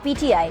PTI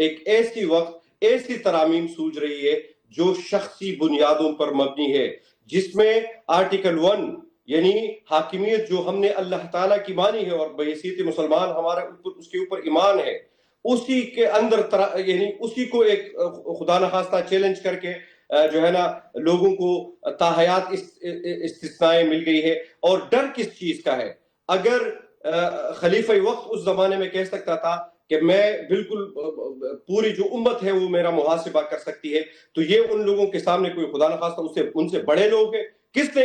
ایک ایسی وقت ایسی ترامیم سوچ رہی ہے جو شخصی بنیادوں پر مبنی ہے، جس میں آرٹیکل 1 یعنی حاکمیت جو ہم نے اللہ تعالیٰ کی مانی ہے اور بحیثیت مسلمان ہمارا اس کے اوپر ایمان ہے، اسی کے اندر یعنی اسی کو ایک خدا نخواستہ چیلنج کر کے جو ہے نا لوگوں کو تاحیات استثنائیں مل گئی ہے۔ اور ڈر کس چیز کا ہے؟ اگر خلیفہ وقت اس زمانے میں کہہ سکتا تھا کہ میں بالکل پوری جو امت ہے وہ میرا محاسبہ کر سکتی ہے، تو یہ ان لوگوں کے سامنے کوئی خدا نخواستہ ان سے بڑے لوگ ہیں، کس نے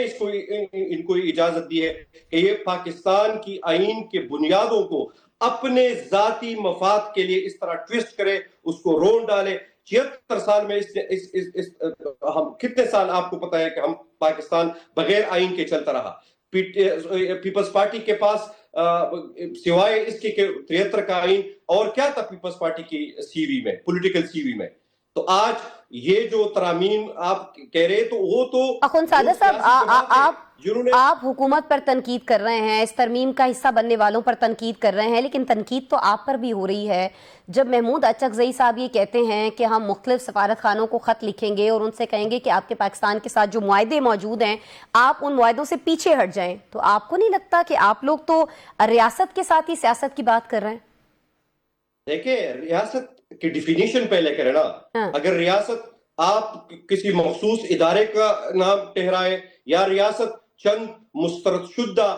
ان کو اجازت دی ہے کہ یہ پاکستان کی آئین کے بنیادوں کو اپنے ذاتی مفاد کے لیے اس طرح ٹویسٹ کرے، اس کو رون ڈالے؟ 76 سال میں ہم کتنے سال آپ کو پتا ہے کہ ہم پاکستان بغیر آئین کے چلتا رہا؟ پیپلز پارٹی کے پاس سوائے اس کے 73 کا آئین اور کیا تھا پیپلز پارٹی کی سی وی میں، پولیٹیکل سی وی میں؟ تو آج یہ جو ترامیم آپ کہہ رہے تو وہ تو اخوندزادہ صاحب آپ حکومت پر تنقید کر رہے ہیں، اس ترمیم کا حصہ بننے والوں پر تنقید کر رہے ہیں، لیکن تنقید تو آپ پر بھی ہو رہی ہے جب محمود اچکزئی صاحب یہ کہتے ہیں کہ ہم مختلف سفارت خانوں کو خط لکھیں گے اور ان سے کہیں گے کہ آپ کے پاکستان کے ساتھ جو معاہدے موجود ہیں آپ ان معاہدوں سے پیچھے ہٹ جائیں۔ تو آپ کو نہیں لگتا کہ آپ لوگ تو ریاست کے ساتھ ہی سیاست کی بات کر رہے ہیں؟ دیکھیں، ریاست کی ڈیفینیشن پہلے کرے نا۔ اگر ریاست آپ کسی مخصوص ادارے کا نام ٹھہرائے یا ریاست چند مسترد شدہ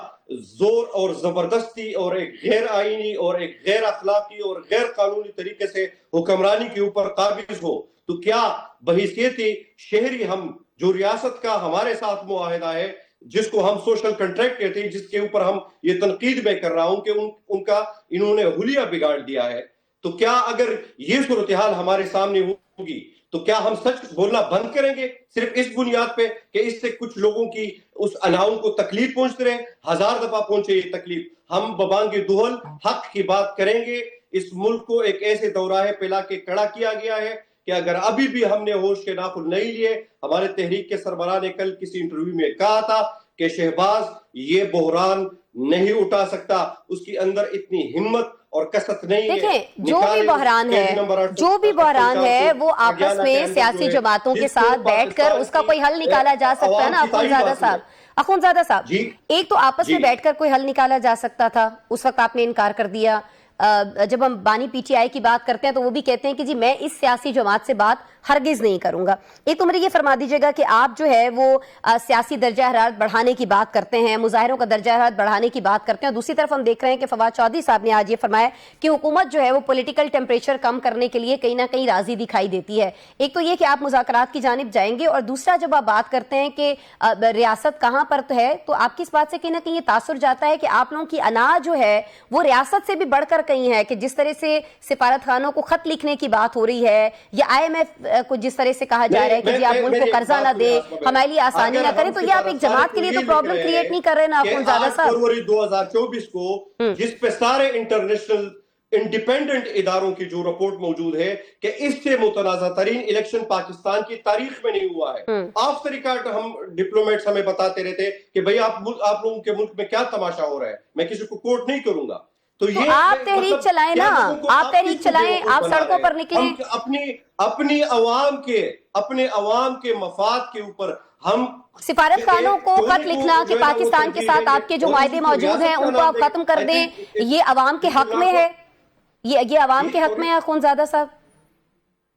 زور اور زبردستی اور ایک غیر آئینی اور ایک غیر اخلاقی اور غیر قانونی طریقے سے حکمرانی کے اوپر قابض ہو، تو کیا بحیثیت شہری ہم جو ریاست کا ہمارے ساتھ معاہدہ ہے، جس کو ہم سوشل کنٹریکٹ کہتے ہیں، جس کے اوپر ہم یہ تنقید میں کر رہا ہوں کہ ان کا انہوں نے حلیہ بگاڑ دیا ہے، تو کیا اگر یہ صورتحال ہمارے سامنے ہوگی تو کیا ہم سچ بولنا بند کریں گے صرف اس بنیاد پہ کہ اس سے کچھ لوگوں کی اس اناؤں کو تکلیف پہنچتے رہے؟ 1000 دفعہ پہنچے یہ تکلیف، ہم ببانگ دہل حق کی بات کریں گے۔ اس ملک کو ایک ایسے دوراہے پہ لا کے کھڑا کیا گیا ہے کہ اگر ابھی بھی ہم نے ہوش کے ناخن نہیں لیے، ہمارے تحریک کے سربراہ نے کل کسی انٹرویو میں کہا تھا کہ شہباز یہ بحران نہیں اٹھا سکتا، اس کی اندر اتنی ہمت اور کثرت نہیں ہے۔ دیکھیں، جو بھی بحران ہے وہ آپس میں سیاسی جماعتوں کے ساتھ بیٹھ کر اس کا کوئی حل نکالا جا سکتا ہے نا اخوندزادہ صاحب۔ ایک تو آپس میں بیٹھ کر کوئی حل نکالا جا سکتا تھا، اس وقت آپ نے انکار کر دیا۔ جب ہم بانی پی ٹی آئی کی بات کرتے ہیں تو وہ بھی کہتے ہیں کہ جی میں اس سیاسی جماعت سے بات ہرگز نہیں کروں گا۔ ایک تو مجھے یہ فرما دیجئے گا کہ آپ جو ہے وہ سیاسی درجہ حرارت بڑھانے کی بات کرتے ہیں، مظاہروں کا درجہ حرارت بڑھانے کی بات کرتے ہیں، اور دوسری طرف ہم دیکھ رہے ہیں کہ فواد چودھری صاحب نے آج یہ فرمایا کہ حکومت جو ہے وہ پولیٹیکل ٹیمپریچر کم کرنے کے لیے کہیں نہ کہیں راضی دکھائی دیتی ہے۔ ایک تو یہ کہ آپ مذاکرات کی جانب جائیں گے، اور دوسرا جب آپ بات کرتے ہیں کہ ریاست کہاں پر ہے تو آپ کی اس بات سے کہیں نہ کہیں یہ تاثر جاتا ہے کہ آپ لوگوں کی انا جو ہے وہ ریاست سے بھی بڑھ کر کہیں ہے، کہ جس طرح سے سفارت خانوں کو خط لکھنے کی بات ہو رہی ہے یا آئی ایم ایف کو جس طرح سے کہا جا رہا ہے کہ جی آپ ملک کو قرضہ نہ دیں، ہمارے لیے آسانی نہ کریں، تو یہ آپ ایک جماعت کے لیے تو پرابلم کریٹ نہیں کر رہے نا اخوندزادہ صاحب؟ فروری 2024 کو جس پہ سارے انٹرنیشنل انڈیپینڈنٹ اداروں کی جو رپورٹ موجود ہے کہ اس سے متنازع ترین الیکشن پاکستان کی تاریخ میں نہیں ہوا ہے۔ آف دی ریکارڈ ہم ڈپلومیٹس ہمیں بتاتے رہتے کہ بھئی آپ لوگوں کے ملک میں کیا تماشا ہو رہا ہے، میں کسی کو کوٹ نہیں کروں گا۔ تو یہ آپ تحریک چلائیں نا، آپ تحریک چلائیں، آپ سڑکوں پر نکلیں۔ اپنے عوام کے مفاد کے اوپر ہم سفارت خانوں کو خط لکھنا کہ پاکستان کے ساتھ آپ کے جو معاہدے موجود ہیں ان کو آپ ختم کر دیں، یہ عوام کے حق میں ہے، یہ عوام کے حق میں ہے اخوندزادہ صاحب؟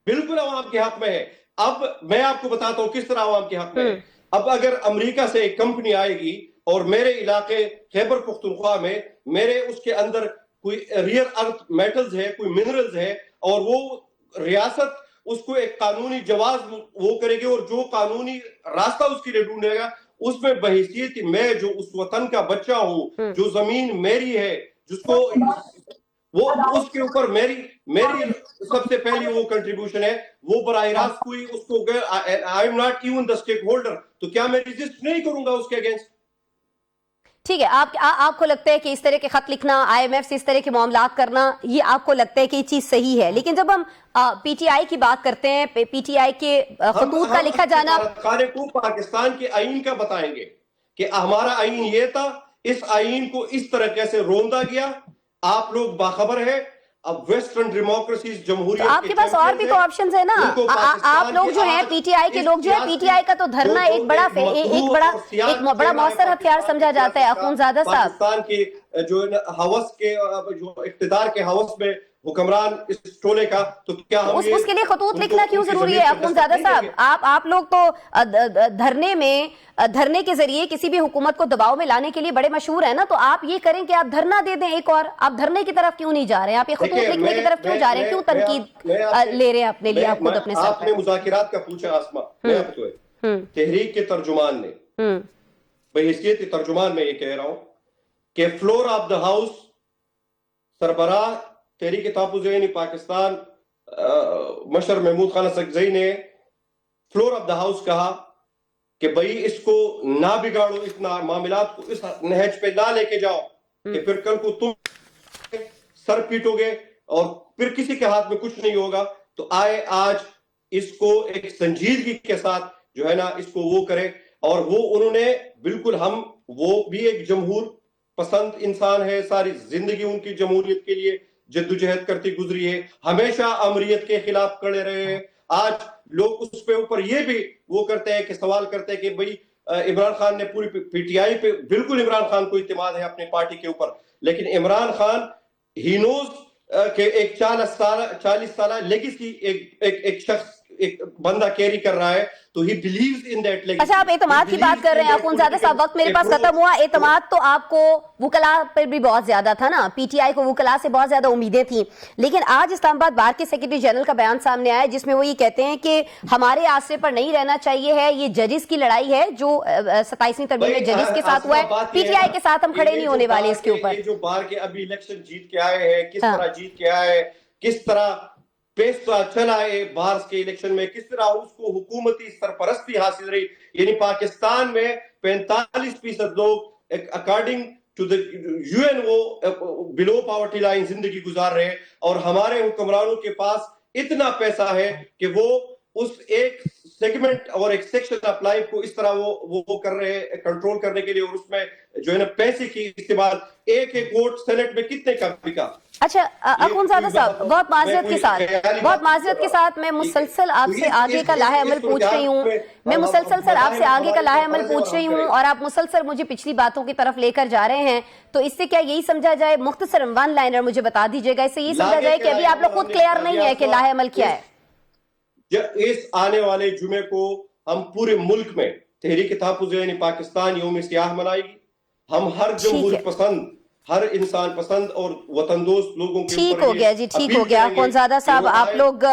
بالکل عوام کے حق میں ہے۔ اب میں آپ کو بتاتا ہوں کس طرح عوام کے حق میں ہے۔ اب اگر امریکہ سے ایک کمپنی آئے گی اور میرے علاقے خیبر پختونخوا میں میرے اس کے اندر کوئی ریئر ارتھ میٹلز ہے، کوئی منرلز ہے، اور وہ ریاست اس کو ایک قانونی جواز وہ کرے گی اور جو قانونی راستہ اس کے لیے ڈھونڈے گا، اس میں بحیثیت میں جو اس وطن کا بچہ ہوں، جو زمین میری ہے، جس کو وہ اس کے اوپر میری سب سے پہلی وہ کنٹریبیوشن ہے، وہ براہ راست کوئی اس کو I am not even the stake holder, تو کیا میں ریزسٹ نہیں کروں گا اس کے اگینسٹ؟ ٹھیک ہے، آپ کو لگتا ہے کہ اس طرح کے خط لکھنا، آئی ایم ایف سے اس طرح کے معاملات کرنا، یہ آپ کو لگتا ہے کہ یہ چیز صحیح ہے، لیکن جب ہم پی ٹی آئی کی بات کرتے ہیں، پی ٹی آئی کے خطوط کا لکھا جانا، خانے کو پاکستان کے آئین کا بتائیں گے کہ ہمارا آئین یہ تھا، اس آئین کو اس طرح کیسے روندا گیا، آپ لوگ باخبر ہیں۔ اب ویسٹرن ڈیموکریسیز جمہوریت تو آپ کے پاس اور بھی تو آپشنز ہیں نا. آپ لوگ جو ہیں پی ٹی آئی کے لوگ جو ہیں, پی ٹی آئی کا تو دھرنا ایک بڑا مؤثر ہتھیار سمجھا جاتا ہے. اخونزادہ صاحب, پاکستان کی جو ہوس کے جو اقتدار کے ہوس میں حکمران اس ٹولے کا, تو کیا ہم اس کے لیے خطوط لکھنا کیوں ضروری ہے اخونزادہ صاحب؟ آپ لوگ تو دھرنے کے ذریعے کسی بھی حکومت کو دباؤ میں لانے کے لیے بڑے مشہور ہیں نا, تو آپ یہ کریں کہ آپ دھرنا دے دیں ایک اور. آپ دھرنے کی طرف کیوں نہیں جا رہے ہیں؟ آپ یہ خطوط لکھنے کی طرف کیوں جا رہے ہیں؟ کیوں تنقید لے رہے ہیں اپنے لیے آپ خود اپنے ساتھ؟ آپ نے مذاکرات کا پوچھا آسما, تحریک کے ترجمان نے بحیثیت ترجمان میں یہ کہہ رہا ہوں کہ فلور آف دا ہاؤس سربراہ تحریک تحفظ پاکستان مشر محمود خان سکزئی نے فلور آف دا ہاؤس کہا کہ بھئی اس کو نہ بگاڑو, اتنا معاملات کو اس نہج پہ نہ لے کے جاؤ کہ پھر کل کو تم سر پیٹو گے اور پھر کسی کے ہاتھ میں کچھ نہیں ہوگا. تو آئے آج اس کو ایک سنجیدگی کے ساتھ جو ہے نا اس کو وہ کرے. اور وہ انہوں نے بالکل, وہ بھی ایک جمہور پسند انسان ہے, ساری زندگی ان کی جمہوریت کے لیے جدوجہد کرتی گزری ہے, ہمیشہ امریت کے خلاف کھڑے رہے ہیں. آج لوگ اس پہ اوپر یہ بھی وہ کرتے ہیں کہ سوال کرتے ہیں کہ بھئی عمران خان نے پوری پی ٹی آئی پہ, بالکل عمران خان کو اعتماد ہے اپنے پارٹی کے اوپر, لیکن عمران خان ہی نوز کہ ایک 40 سالہ لیگیسی ایک شخص ایک بندہ کیری کر رہا ہے, تو he believes in that legacy. اچھا, آپ اعتماد کی بات کر رہے ہیں اخونزادہ صاحب, وقت میرے پاس ختم ہوا. اعتماد تو آپ کو وکلاء پر بھی بہت زیادہ تھا نا, پی ٹی آئی کو وکلاء سے بہت زیادہ امیدیں تھیں, لیکن آج اسلام آباد بار کے سیکرٹری جنرل کا بیان سامنے آیا جس میں وہ یہ کہتے ہیں کہ ہمارے آسرے پر نہیں رہنا چاہیے ہے, یہ ججز کی لڑائی ہے جو 27ویں ترمیم میں ججز کے ساتھ ہوا ہے, پی ٹی آئی کے ساتھ ہم کھڑے نہیں ہونے والے اس کے اوپر. یہ جو بار کے ابھی الیکشن جیت کے آئے ہیں, کس طرح جیت کے آئے, کس طرح پیسہ چلا ہے بارس کے الیکشن میں, کس طرح اس کو حکومتی سرپرستی حاصل رہی. یعنی پاکستان میں 45% لوگ according to the U N O below poverty line زندگی گزار رہے ہیں, اور ہمارے حکمرانوں کے پاس اتنا پیسہ ہے کہ وہ اس ایک سیگمنٹ اور ایک سیکشن آف لائف کو اس طرح وہ کر رہے ہیں کنٹرول کرنے کے لیے, اور اس میں جو ہے نا پیسے کی استعمال, ایک ووٹ سینٹ میں کتنے کا بکا. اچھا اخونزادہ صاحب, بہت معذرت کے ساتھ میں مسلسل آپ سے آگے کا لاہ عمل پوچھ رہی ہوں, اور آپ مسلسل مجھے پچھلی باتوں کی طرف لے کر جا رہے ہیں. تو اس سے کیا یہی سمجھا جائے, مختصر ون لائنر مجھے بتا دیجیے گا, اس سے یہی سمجھا جائے کہ ابھی آپ لوگ خود کلیئر نہیں ہے کہ لاہ عمل کیا ہے؟ اس آنے والے جمعے کو ہم پورے ملک میں تحریک تحفظ پاکستان یوم سیاہ منائے گی. ہم ہر جمہوری پسند, ہر انسان پسند اور وطن دوست لوگوں کے ٹھیک ہو گیا جی, ٹھیک ہو گیا. اخونزادہ صاحب, آپ لوگ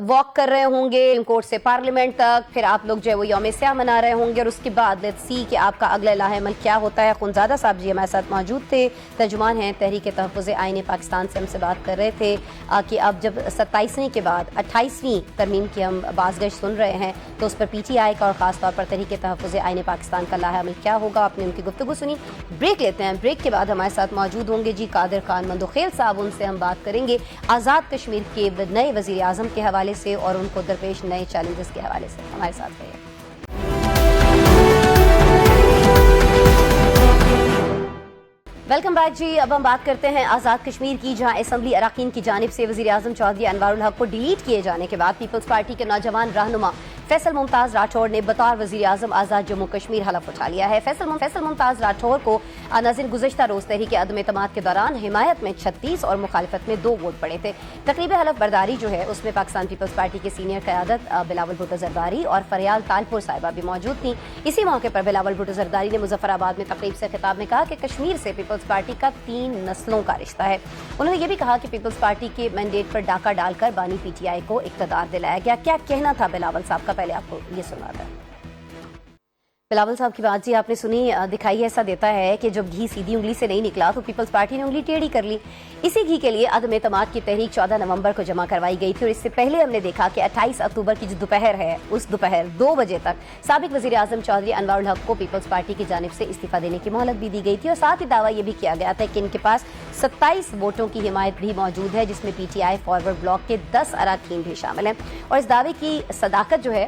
واک کر رہے ہوں گے کورٹ سے پارلیمنٹ تک, پھر آپ لوگ جو ہے وہ یوم سیاہ منا رہے ہوں گے, اور اس کے بعد لیٹس سی کہ آپ کا اگلا لاہ عمل کیا ہوتا ہے. اخونزادہ صاحب جی ہمارے ساتھ موجود تھے, ترجمان ہیں تحریک تحفظ آئین پاکستان سے, ہم سے بات کر رہے تھے کہ اب جب 27ویں کے بعد 28ویں ترمیم کی ہم بازگشت سن رہے ہیں, تو اس پر پی ٹی آئی کا اور خاص طور پر تحریک تحفظ آئین پاکستان کا لاہ عمل کیا ہوگا. آپ نے ان کی گفتگو سنی. بریک لیتے ہیں, بریک کے بعد ہمارے ساتھ موجود ہوں گے جی قادر خان مندوخیل صاحب, ان سے ہم بات کریں گے آزاد کشمیر کے نئے وزیر اعظم کے حوالے سے اور ان کو درپیش نئے چیلنجز کے حوالے سے. ہمارے ساتھ رہیے. ویلکم بیک جی. اب ہم بات کرتے ہیں آزاد کشمیر کی, جہاں اسمبلی اراکین کی جانب سے وزیر اعظم چودھری انوار الحق کو ڈیلیٹ کیے جانے کے بعد پیپلز پارٹی کے نوجوان رہنما فیصل ممتاز راٹھور نے بطور وزیر اعظم آزاد جموں کشمیر حلف اٹھا لیا ہے. فیصل ممتاز راٹھور کو ناظرین گزشتہ روز تحریک عدم اعتماد کے دوران حمایت میں 36 اور مخالفت میں 2 ووٹ پڑے تھے. تقریب حلف برداری جو ہے اس میں پاکستان پیپلز پارٹی کے سینئر قیادت بلاول بھٹو زرداری اور فریال تالپور صاحبہ بھی موجود تھیں. اسی موقع پر بلاول بھٹو زرداری نے مظفر آباد میں تقریب سے خطاب میں کہا کہ کشمیر سے پیپلز پارٹی کا 3 نسلوں کا رشتہ ہے. انہوں نے یہ بھی کہا کہ پیپلز پارٹی کے مینڈیٹ پر ڈاکہ ڈال کر بانی پی ٹی آئی کو اقتدار دلایا گیا. کیا کہنا تھا بلاول صاحب کا, پہلے آپ کو یہ سنا تھا. بلاول صاحب کی بات جی آپ نے سنی, دکھائی ایسا دیتا ہے کہ جب گھی سیدھی انگلی سے نہیں نکلا تو پیپلز پارٹی نے انگلی ٹیڑھی کر لی. اسی گھی کے لیے عدم اعتماد کی تحریک 14 نومبر کو جمع کروائی گئی تھی, اور اس سے پہلے ہم نے دیکھا کہ 28 اکتوبر کی جو دوپہر ہے, اس دوپہر 2 بجے تک سابق وزیر اعظم چودھری انوار الحق کو پیپلز پارٹی کی جانب سے استعفیٰ دینے کی مہلت بھی دی گئی تھی, اور ساتھ ہی دعویٰ یہ بھی کیا گیا تھا کہ ان کے پاس 27 ووٹوں کی حمایت بھی موجود ہے, جس میں پی ٹی آئی فارورڈ بلاک کے 10 اراکین بھی شامل ہیں. اور اس دعوے کی صداقت جو ہے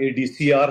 ADCR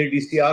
ADCR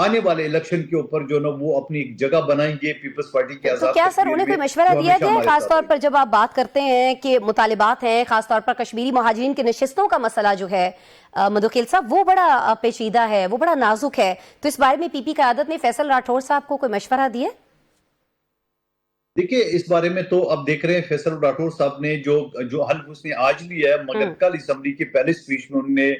آنے والے الیکشن کے اوپر جو نا وہ اپنی ایک جگہ بنائیں گے پیپلز پارٹی کے تو آزاد کیا سر کشمیر انہیں میں، کوئی مشورہ جو دیا ہمیشہ گیا ہے ہمارے خاص ساتھ طور ہے۔ پر جب آپ بات کرتے ہیں کہ مطالبات ہیں، خاص طور پر کشمیری مہاجرین کی نشستوں کا مسئلہ جو ہے مدوخیل صاحب وہ بڑا پیچیدہ ہے، وہ بڑا نازک ہے، تو اس بارے میں پی پی قیادت نے فیصل راٹھور صاحب کو کوئی مشورہ دیا؟ دیکھیں اس بارے میں تو اب دیکھ رہے ہیں فیصل راٹھور صاحب نے جو حلف اس نے آج لیا ہے، مگر کل اسمبلی کے پہلے سپیچ میں انہوں نے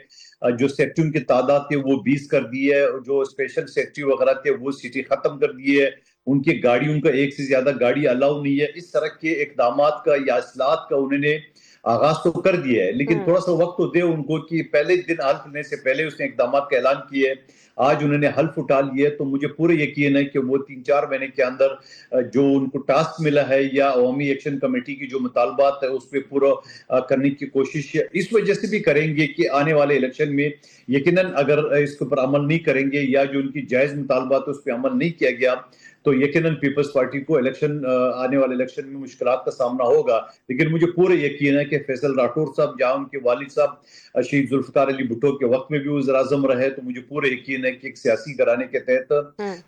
جو سیکٹریوں کی تعداد تھی وہ 20 کر دی ہے، جو اسپیشل سیکٹری وغیرہ تھے وہ سیٹیں ختم کر دی ہے، ان کی گاڑیوں کا ایک سے زیادہ گاڑی الاؤ نہیں ہے۔ اس طرح کے اقدامات کا یا اصلاحات کا انہوں نے آغاز تو کر دیا ہے، لیکن تھوڑا سا وقت تو دے ان کو کہ پہلے دن حلف لینے سے پہلے اس نے اقدامات کا اعلان کیے ہے۔ آج انہوں نے حلف اٹھا لیے، تو مجھے پورے یقین ہے کہ وہ 3-4 مہینے کے اندر جو ان کو ٹاسک ملا ہے یا عوامی ایکشن کمیٹی کی جو مطالبات ہے اس پہ پورا کرنے کی کوشش اس وجہ سے بھی کریں گے کہ آنے والے الیکشن میں یقیناً اگر اس کے اوپر عمل نہیں کریں گے یا جو ان کی جائز مطالبات اس پہ عمل نہیں کیا گیا تو یقیناً پیپلز پارٹی کو آنے والے الیکشن میں مشکلات کا سامنا ہوگا۔ لیکن مجھے پورے یقین ہے کہ فیصل راٹھور صاحب جہاں ان کے والد صاحب شہید ذوالفقار علی بھٹو کے وقت میں بھی وزیر اعظم رہے، تو مجھے پورے یقین ہے کہ ایک سیاسی گھرانے کے تحت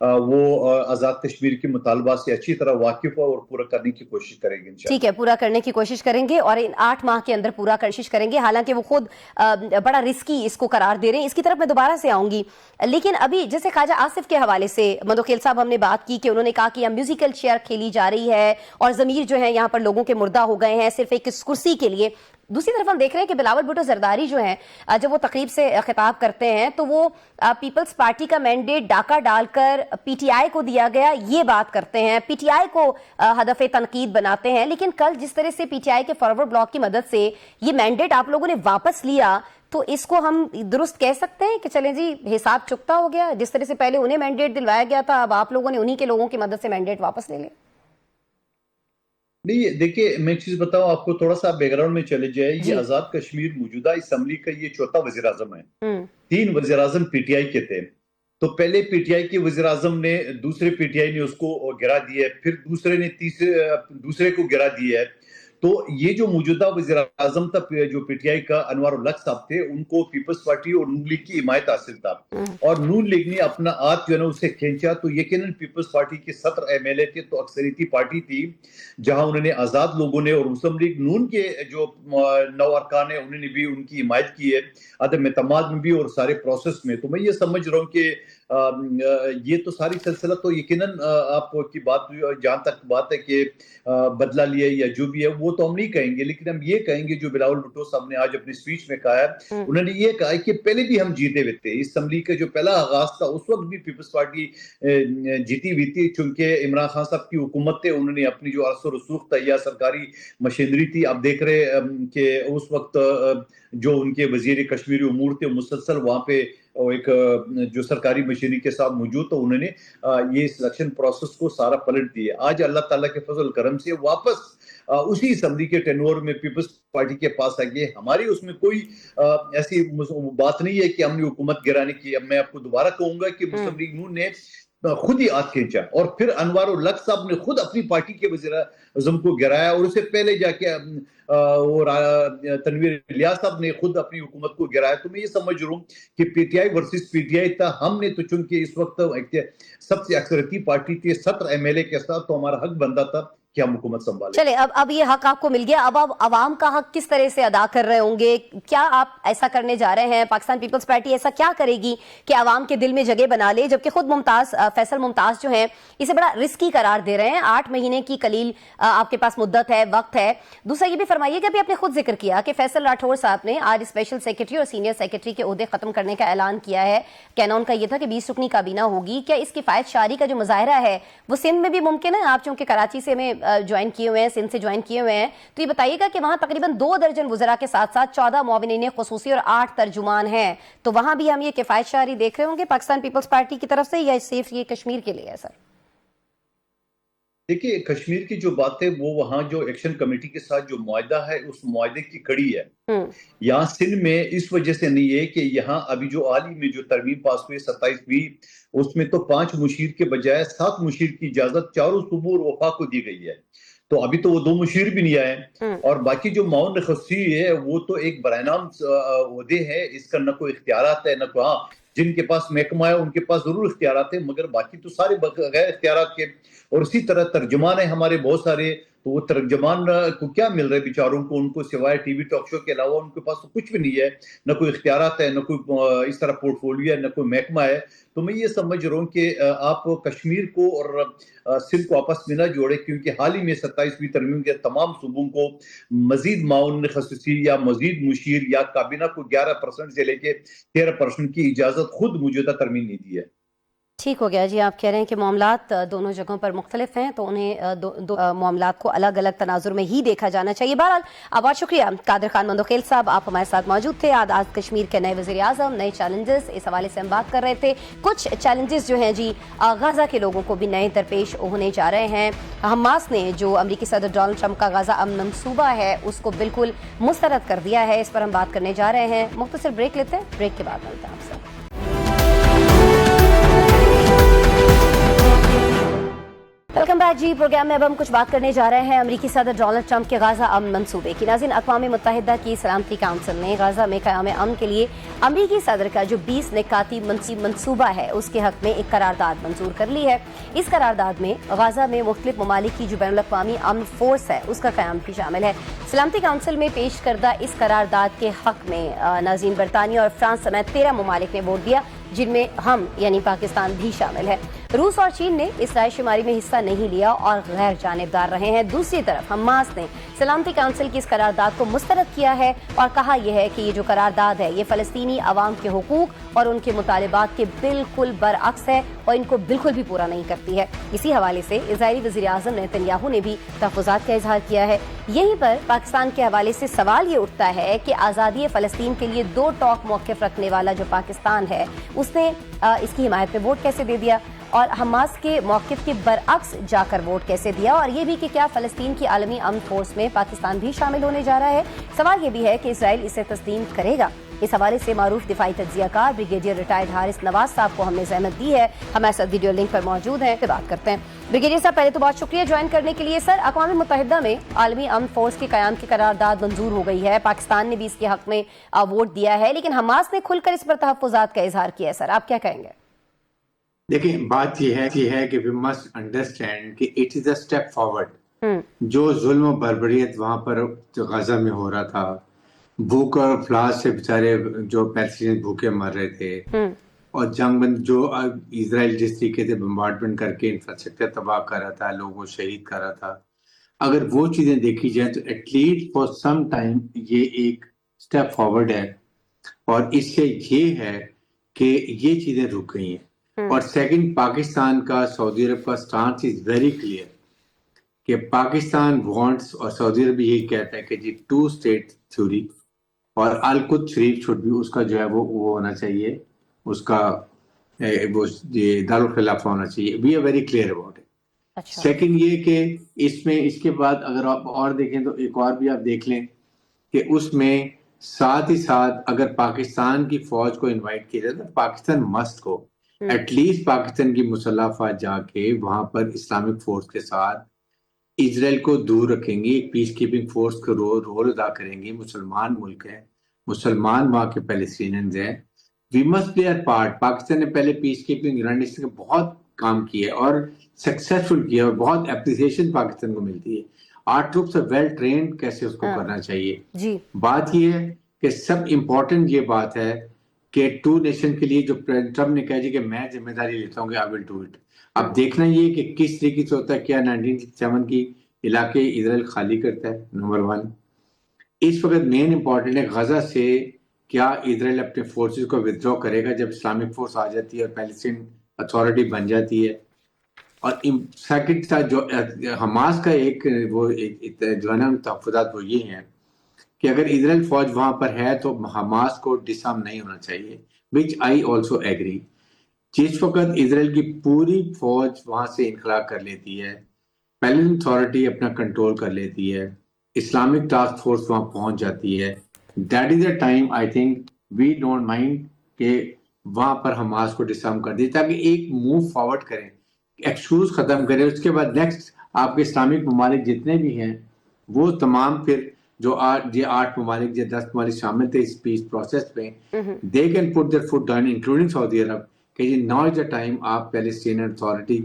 وہ آزاد کشمیر کے مطالبات سے اچھی طرح واقف ہے اور پورا کرنے کی کوشش کریں گے انشاءاللہ۔ ٹھیک ہے، پورا کرنے کی کوشش کریں گے اور ان 8 ماہ کے اندر پورا کوشش کریں گے، حالانکہ وہ خود بڑا رسکی اس کو قرار دے رہے ہیں۔ اس کی طرف میں دوبارہ سے آؤں گی، لیکن ابھی جیسے خواجہ آصف کے حوالے سے مدوخیل صاحب ہم نے بات کی کہ انہوں نے کہا کہ یہاں میوزیکل چیئر کھیلی جا رہی ہے اور ضمیر جو ہے یہاں پر لوگوں کے مردہ ہو گئے ہیں صرف ایک کرسی کے لیے۔ دوسری طرف ہم دیکھ رہے ہیں کہ بلاول بھٹو زرداری جو ہیں جب وہ تقریب سے خطاب کرتے ہیں تو وہ پیپلز پارٹی کا مینڈیٹ ڈاکہ ڈال کر پی ٹی آئی کو دیا گیا یہ بات کرتے ہیں، پی ٹی آئی کو ہدف تنقید بناتے ہیں، لیکن کل جس طرح سے پی ٹی آئی کے فارورڈ بلاک کی مدد سے یہ مینڈیٹ آپ لوگوں نے واپس لیا تو اس کو ہم درست کہہ سکتے ہیں کہ چلیں جی حساب چکتا ہو گیا، جس طرح سے پہلے انہیں مینڈیٹ دلوایا گیا تھا اب آپ لوگوں نے انہی کے لوگوں کی مدد سے مینڈیٹ واپس لے لیا؟ نہیں دیکھیں میں ایک چیز بتاؤں آپ کو، تھوڑا سا بیک گراؤنڈ میں چلے جائے، یہ آزاد کشمیر موجودہ اسمبلی کا یہ 4تھا وزیر اعظم ہے، 3 وزیر اعظم پی ٹی آئی کے تھے، تو پہلے پی ٹی آئی کے وزیر اعظم نے دوسرے پی ٹی آئی نے اس کو گرا دیا ہے، پھر دوسرے نے دوسرے کو گرا دیا ہے، تو یہ جو موجودہ وزیر اعظم تھا جو پی ٹی آئی کا انوار الحق صاحب تھے، ان کو پیپلز پارٹی اور نون لیگ کی حمایت حاصل تھا اور نون لیگ نے اپنا ہاتھ جو ہے نا اسے کھینچا، تو یقیناً پیپلز پارٹی کے 17 ایم ایل اے تھے تو اکثریتی پارٹی تھی، جہاں انہوں نے آزاد لوگوں نے اور مسلم لیگ نون کے جو 9 ارکان ہیں انہوں نے بھی ان کی حمایت کی ہے عدم اعتماد میں بھی اور سارے پروسیس میں۔ تو میں یہ سمجھ رہا ہوں کہ یہ تو ساری سلسلہ تو یقیناً آپ کی بات جہاں تک بات ہے کہ بدلہ لیا یا جو بھی ہے وہ تو ہم نہیں کہیں گے، لیکن ہم یہ کہیں گے جو بلاول بھٹو صاحب نے آج اپنی سپیچ میں کہا ہے، انہوں نے یہ کہا ہے کہ پہلے بھی ہم جیتے ہوئے تھے، اسمبلی کا جو پہلا آغاز تھا اس وقت بھی پیپلز پارٹی جیتی ہوئی تھی، چونکہ عمران خان صاحب کی حکومت تھے، انہوں نے اپنی جو عرص و رسوخ تھا یا سرکاری مشینری تھی، اب دیکھ رہے کہ اس وقت جو ان کے وزیر کشمیری امور تھے مسلسل وہاں پہ ایک جو سرکاری مشینری کے ساتھ موجود تو انہوں نے یہ سلیکشن پروسیس کو سارا پلٹ دیا۔ آج اللہ تعالیٰ کے فضل کرم سے واپس اسی اسمبلی کے ٹینور میں پیپلز پارٹی کے پاس آگئے، ہماری اس میں کوئی ایسی بات نہیں ہے کہ ہم نے حکومت گرانے کی۔ اب میں آپ کو دوبارہ کہوں گا کہ مسلم لیگ نون نے خود ہی ہاتھ کھینچا اور پھر انوار الحق صاحب نے خود اپنی پارٹی کے وزیر اعظم کو گرایا اور اسے پہلے جا کے تنویر الیاس صاحب نے خود اپنی حکومت کو گرایا۔ تو میں یہ سمجھ رہا ہوں کہ P T I versus P T I تھا، ہم نے تو چونکہ اس وقت سب سے اکثریتی پارٹی تھی 17 ایم ایل اے کے ساتھ، تو ہمارا حق بنتا تھا کہ ہم حکومت سنبھالیں۔ چلے اب یہ حق آپ کو مل گیا، اب آپ عوام کا حق کس طرح سے ادا کر رہے ہوں گے؟ کیا آپ ایسا کرنے جا رہے ہیں؟ پاکستان پیپلز پارٹی ایسا کیا کرے گی کہ عوام کے دل میں جگہ بنا لے، جبکہ خود فیصل ممتاز جو ہیں اسے بڑا رسکی قرار دے رہے ہیں؟ 8 مہینے کی قلیل آپ کے پاس مدت ہے، وقت ہے۔ دوسرا یہ بھی فرمائیے کہ ابھی آپ نے خود ذکر کیا کہ فیصل راٹھور صاحب نے آج اسپیشل سیکرٹری اور سینئر سیکرٹری کے عہدے ختم کرنے کا اعلان کیا ہے، کہنا ان کا یہ تھا کہ 20 رکنی کابینہ ہوگی۔ کیا اس کفایت شعاری کا جو مظاہرہ ہے وہ سندھ میں بھی ممکن ہے؟ آپ چونکہ کراچی سے ہمیں جوائن کیے ہوئے ہیں، سندھ سے جوائن کیے ہوئے ہیں، تو یہ بتائیے گا کہ وہاں تقریباً 2 درجن وزراء کے ساتھ ساتھ 14 معاونین خصوصی اور 8 ترجمان ہیں، تو وہاں بھی ہم یہ کفایت شعاری دیکھ رہے ہوں گے پاکستان پیپلز پارٹی کی طرف سے، یا صرف یہ کشمیر کے لیے ہے سر؟ دیکھیے کشمیر کی جو بات ہے وہ وہاں جو ایکشن کمیٹی کے ساتھ جو معاہدہ ہے اس معاہدے کی کڑی ہے، یہاں سندھ میں اس وجہ سے نہیں ہے کہ یہاں ابھی جو حال ہی میں جو ترمیم پاس ہوئی 27ویں اس میں تو 5 مشیر کے بجائے 7 مشیر کی اجازت چاروں صوبوں اور وفاق کو دی گئی ہے، تو ابھی تو وہ 2 مشیر بھی نہیں آئے. اور باقی جو معاون خصوصی ہے وہ تو ایک برائے نام عہدے ہے, اس کا نہ کوئی اختیارات ہے نہ کوئی, ہاں جن کے پاس محکمہ ہے ان کے پاس ضرور اختیارات ہیں, مگر باقی تو سارے غیر اختیارات کے. اور اسی طرح ترجمان ہیں ہمارے بہت سارے, تو وہ ترجمان کو کیا مل رہا ہے بیچاروں کو, ان کو سوائے ٹی وی ٹاک شو کے علاوہ ان کے پاس تو کچھ بھی نہیں ہے, نہ کوئی اختیارات ہے, نہ کوئی اس طرح پورٹ فولیو ہے, نہ کوئی محکمہ ہے. تو میں یہ سمجھ رہا ہوں کہ آپ کشمیر کو اور سندھ کو آپس میں نہ جوڑے, کیونکہ حال ہی میں 27ویں ترمیم کے تمام صوبوں کو مزید معاون خصوصی یا مزید مشیر یا کابینہ کو 11% سے لے کے 13% کی اجازت خود موجودہ ترمیم نے دی ہے. ٹھیک ہو گیا جی. آپ کہہ رہے ہیں کہ معاملات دونوں جگہوں پر مختلف ہیں تو انہیں دو معاملات کو الگ الگ تناظر میں ہی دیکھا جانا چاہیے. بہرحال بہت شکریہ قادر خان مندوخیل صاحب, آپ ہمارے ساتھ موجود تھے. آزاد کشمیر کے نئے وزیر اعظم, نئے چیلنجز, اس حوالے سے ہم بات کر رہے تھے. کچھ چیلنجز جو ہیں جی غزہ کے لوگوں کو بھی نئے درپیش ہونے جا رہے ہیں. حماس نے جو امریکی صدر ڈونلڈ ٹرمپ کا غزہ امن منصوبہ ہے اس کو بالکل مسترد کر دیا ہے. اس پر ہم بات کرنے جا رہے ہیں. مختصر بریک لیتے ہیں, بریک کے بعد ملتے ہیں آپ سے. ویلکم بیک جی. پروگرام میں اب ہم کچھ بات کرنے جا رہے ہیں امریکی صدر ڈونلڈ ٹرمپ کے غزہ امن منصوبے کی. ناظرین, اقوام متحدہ کی سلامتی کونسل نے غزہ میں قیام امن کے لیے امریکی صدر کا جو 20 نکاتی منصوبہ ہے اس کے حق میں ایک قرارداد منظور کر لی ہے. اس قرارداد میں غزہ میں مختلف ممالک کی جو بین الاقوامی امن فورس ہے اس کا قیام بھی شامل ہے. سلامتی کونسل میں پیش کردہ اس قرارداد کے حق میں ناظرین برطانیہ اور فرانس سمیت 13 ممالک نے ووٹ دیا, جن میں ہم یعنی پاکستان بھی شامل ہے. روس اور چین نے اس رائے شماری میں حصہ نہیں لیا اور غیر جانبدار رہے ہیں. دوسری طرف حماس نے سلامتی کونسل کی اس قرارداد کو مسترد کیا ہے اور کہا یہ ہے کہ یہ جو قرارداد ہے یہ فلسطینی عوام کے حقوق اور ان کے مطالبات کے بالکل برعکس ہے اور ان کو بالکل بھی پورا نہیں کرتی ہے. اسی حوالے سے اسرائیلی وزیر اعظم نیتن یاہو نے بھی تحفظات کا اظہار کیا ہے. یہیں پر پاکستان کے حوالے سے سوال یہ اٹھتا ہے کہ آزادی فلسطین کے لیے 2 ٹوک موقف رکھنے والا جو پاکستان ہے اس نے اس کی حمایت میں ووٹ کیسے دے دیا اور حماس کے موقف کے برعکس جا کر ووٹ کیسے دیا, اور یہ بھی کہ کیا فلسطین کی عالمی امن فورس میں پاکستان بھی شامل ہونے جا رہا ہے. سوال یہ بھی ہے کہ اسرائیل اسے تسلیم کرے گا. اس حوالے سے معروف دفاعی تجزیہ کار بریگیڈیئر ریٹائرڈ حارث نواز صاحب کو ہم نے زحمت دی ہے, ہمارے ساتھ ویڈیو لنک پر موجود ہیں, پھر بات کرتے ہیں. بریگیڈیئر صاحب, پہلے تو بہت شکریہ جوائن کرنے کے لیے. سر, اقوام متحدہ میں عالمی امن فورس کے قیام کی قرارداد منظور ہو گئی ہے, پاکستان نے بھی اس کے حق میں ووٹ دیا ہے, لیکن حماس نے کھل کر اس پر تحفظات کا اظہار کیا ہے. سر, آپ کیا کہیں گے؟ دیکھیں, بات یہ ہے کہ we must understand کہ it is a step forward. جو ظلم و بربریت وہاں پر غزہ میں ہو رہا تھا, بھوک اور افلاس سے بیچارے جو پیلسٹینین بھوکے مر رہے تھے, اور جنگ بند جو اسرائیل جس طریقے سے بمبارڈمنٹ کر کے انفراسٹرکچر تباہ کر رہا تھا, لوگوں کو شہید کر رہا تھا, اگر وہ چیزیں دیکھی جائیں تو at least for some time یہ ایک اسٹیپ فارورڈ ہے. اور اس سے یہ ہے کہ یہ چیزیں رک گئی ہیں. اور سیکنڈ, پاکستان کا سعودی عرب کا سٹانس از ویری کلیئر کہ پاکستان وانٹس, اور سعودی عرب یہی کہتا ہے کہ جی 2 اسٹیٹ تھیوری, اور القدس شریف چھوٹ بھی اس کا جو ہے وہ ہونا چاہیے, اس کا وہ دارالخلافہ ہونا چاہیے. We are very clear about it. Second یہ کہ اس میں اس کے بعد اگر آپ اور دیکھیں تو ایک اور بھی آپ دیکھ لیں کہ اس میں ساتھ ہی ساتھ اگر پاکستان کی فوج کو انوائٹ کیا جائے تو پاکستان مسٹ کو ایٹ لیسٹ پاکستان کی مسلح افواج جا کے وہاں پر اسلامک فورس کے ساتھ اسرائیل کو دور رکھیں گے, ایک پیس کیپنگ فورس کا رول ادا کریں گے. مسلمان ملک ہے, مسلمان وہاں کے پیلسٹینینز ہیں, we must play our part. Pakistan نے پہلے پیس کیپنگ کا بہت کام کیا اور سکسیسفل کیا, اور بہت اپریسیشن پاکستان کو ملتی ہے. Our troops are well trained, کیسے اس کو کرنا چاہیے. بات یہ ہے کہ سب امپورٹنٹ یہ بات ہے کہ 2 نیشن کے لیے جو ٹرمپ نے کہا جی کہ میں ذمہ داری لیتا ہوں کہ آئی ول ڈو اٹ. اب دیکھنا یہ کہ کس طریقے سے ہوتا ہے, کیا 1967 کی علاقے اسرائیل خالی کرتا ہے, نمبر 1. اس وقت مین امپورٹنٹ ہے غزہ سے کیا اسرائیل اپنے فورسز کو ودرا کرے گا جب اسلامک فورس آ جاتی ہے اور پیلسٹین اتھارٹی بن جاتی ہے. اور سیکنڈ جو حماس کا ایک وہ جو ہے نا تحفظات وہ یہ ہیں کہ اگر اسرائیل فوج وہاں پر ہے تو حماس کو ڈس آرم نہیں ہونا چاہیے, وچ آئی آلسو ایگری. جس وقت اسرائیل کی پوری فوج وہاں سے انخلا کر لیتی ہے, پیلسٹین اتھارٹی اپنا کنٹرول کر لیتی ہے, اسلامک ٹاسک فورس وہاں پہنچ جاتی ہے, that is a time I think we don't mind کہ وہاں پر حماس کو ڈس آرم کر دی تاکہ ایک موو فارورڈ کریں, ایکسکیوز ختم کریں. اس کے بعد نیکسٹ آپ کے اسلامک ممالک جتنے بھی ہیں وہ تمام پھر جو 8 ممالک یا 10 ممالک شامل تھے اس پیس پروسیس میں، they can put their foot down including سعودی عرب کہ جی ناؤ از دا ٹائم آپ پیلسٹین اتھارٹی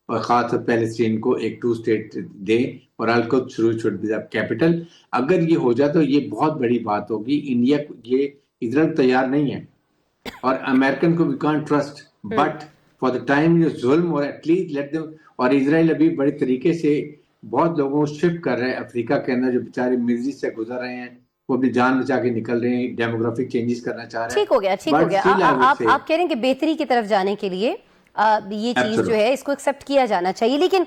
اور خاص طور پیلسٹین کو ایک 2 اسٹیٹ دیں اور القدس شوڈ بی دا کیپٹل. اگر یہ ہو جائے تو یہ بہت بڑی بات ہوگی. انڈیا یہ ادھر تیار نہیں ہے اور امریکن کو we can't trust, but for the time یہ ظلم اور ایٹ لیسٹ لیٹ دم. اور اسرائیل ابھی بڑے طریقے سے بہت لوگوں کو شفٹ کر رہے ہیں افریقہ کے اندر جو بیچارے مرضی سے گزر رہے ہیں، وہ اپنی جان بچا کے نکل رہے ہیں، ڈیموگرافک چینجز کرنا چاہ رہے ہیں. ٹھیک ہو گیا. آپ کہہ رہے ہیں کہ بہتری کی طرف جانے کے لیے یہ چیز جو ہے اس کو ایکسیپٹ کیا جانا چاہیے، لیکن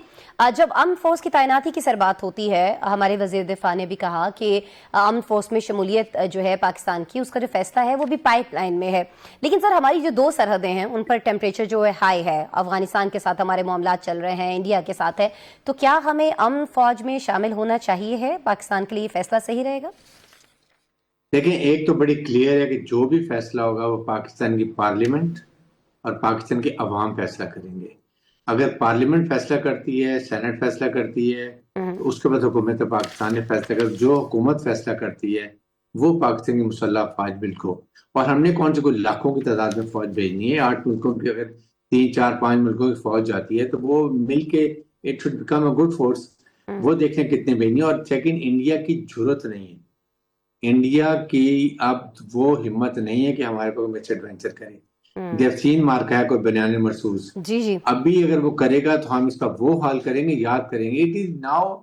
جب امن فورس کی تعیناتی کی سر بات ہوتی ہے، ہمارے وزیر دفاع نے بھی کہا کہ امن فورس میں شمولیت جو ہے پاکستان کی، اس کا جو فیصلہ ہے وہ بھی پائپ لائن میں ہے. لیکن سر ہماری جو 2 سرحدیں ہیں ان پر ٹیمپریچر جو ہے ہائی ہے، افغانستان کے ساتھ ہمارے معاملات چل رہے ہیں، انڈیا کے ساتھ ہے، تو کیا ہمیں امن فوج میں شامل ہونا چاہیے ہے؟ پاکستان کے لیے یہ فیصلہ صحیح رہے گا؟ دیکھیں ایک تو بڑی کلیئر ہے کہ جو بھی فیصلہ ہوگا وہ پاکستان کی پارلیمنٹ اور پاکستان کے عوام فیصلہ کریں گے. اگر پارلیمنٹ فیصلہ کرتی ہے، سینٹ فیصلہ کرتی ہے تو اس کے بعد حکومت پاکستان نے فیصلہ کر. جو حکومت فیصلہ کرتی ہے وہ پاکستان کی مسلح افواج بل کو، اور ہم نے کون سے کوئی لاکھوں کی تعداد میں فوج بھیجنی ہے. 8 ملکوں کی اگر 3 4 5 ملکوں کی فوج جاتی ہے تو وہ مل کے it should become a good force. وہ دیکھیں کتنے بھیجنی ہے. اور سیکنڈ، انڈیا کی ضرورت نہیں ہے، انڈیا کی اب وہ ہمت نہیں ہے کہ ہمارے پاس مس ایڈوینچر کرے. دیو سین مارکا ہے کوئی بنیان مرصوص. جی ابھی اگر وہ کرے گا تو ہم اس کا وہ حال کریں گے، یاد کریں گے. اٹ از ناؤ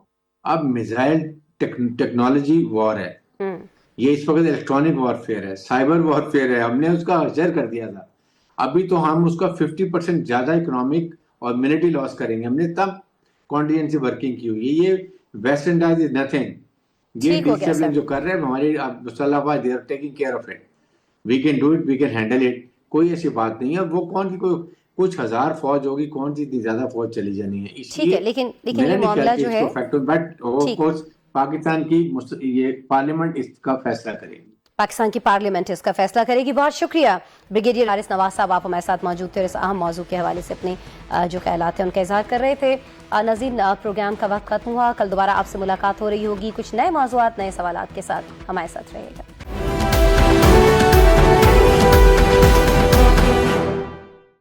اب میزائل ٹیکنالوجی وار ہے، یہ اس وقت الیکٹرانک وارفیئر ہے، سائبر وارفیئر ہے. ہم نے اس کا حشر کر دیا تھا. ابھی تو ہم اس کا 50% زیادہ اکنامک اور ملٹری لاس کریں گے. ہم نے تب کانٹینجنسی ورکنگ کی ہوئی ہے. یہ ویسٹرن ڈائز از نتھنگ. یہ ڈسپلن جو کر رہے ہیں ہماری مسلح افواج، they are taking care of it. We can do it, we can handle it. کوئی ایسی بات نہیں ہے. وہ کون سی کوئی کچھ ہزار فوج ہوگی، کون سی اتنی زیادہ فوج چلی جانی ہے. ٹھیک ہے، لیکن یہ معاملہ جو ہے بٹ آف کورس پاکستان کی یہ پارلیمنٹ اس کا فیصلہ کرے گی. پاکستان کی پارلیمنٹ اس کا فیصلہ کرے گی. بہت شکریہ بریگیڈیئر حارث نواز صاحب، آپ ہمارے ساتھ موجود تھے اور اس اہم موضوع کے حوالے سے اپنے جو خیالات ہیں ان کا اظہار کر رہے تھے. ناظرین، پروگرام کا وقت ختم ہوا. کل دوبارہ آپ سے ملاقات ہو رہی ہوگی کچھ نئے موضوعات، نئے سوالات کے ساتھ. ہمارے ساتھ رہیے گا.